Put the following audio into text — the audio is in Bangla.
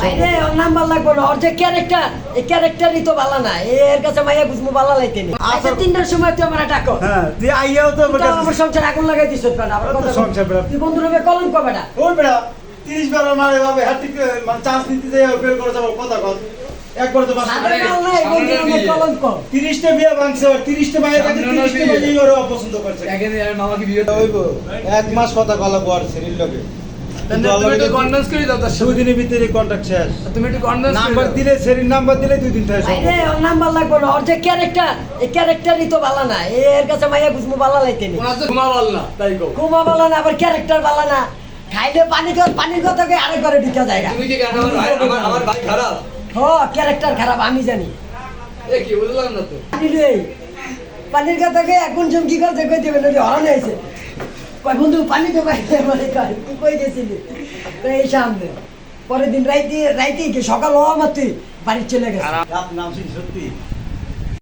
আরে ওর নাম্বার লাগবে না, ওর যে ক্যারেক্টার, এই ক্যারেক্টারই তো ভালো না। এর কাছে মাইয়া গুজমু ভালো লাইতেনি। আচ্ছা 3টার সময় তুই আমার ডাকো। হ্যাঁ তুই আইয়াও তো তুই তো আমার সংসার আগুন লাগাই দিছ বেটা। আবার কথা সংসার বেটা। তুই বন্ধু রবে কলঙ্ক বেটা। ওই বেটা 30 বার মারে ভাবে হ্যাট্রিক মানে চান্স নিতে যাই ফেল করে যাব কথা কত একবার তো বাস সাদা মাল নাই, বন্ধু রবে কলঙ্ক। 30টা বিয়ে ভাঙছে আর 30টা মায়ের কাছে 30টা মায়েই ওরা অপছন্দ করছে হইবো এক মাস কথা কলা পর সেরির লগে দুই দিনের ভিতরে কন্ট্যাক্ট শেষ নাম্বার দিলে সেরির নাম্বার দিলে 2 দিন থাকে আরে ওর নাম্বার লাগবে না, ওর যে ক্যারেক্টার, এই ক্যারেক্টারই তো ভালো না। এর কাছে মাইয়া গুজমু ভালো লাইতেনি। ঘুমা ভালো না, আবার ক্যারেক্টার ভালো না। খাইলে পানির কথা কই আরেক ঘরে ঢুকা যায়। হ ক্যারেক্টার খারাপ আমি জানি। পানি রে পানির কথা কই এখন জম কি করতে কই দেবে না হরানে আইছে। কই বন্ধু পানি তো পাইতে মানে কই তুই কই গেছিলি? তো এই সামনে পরের দিন রাইতে কি সকাল হওয়া মাত্রই বাড়ি চলে গেছে। নাম সত্যি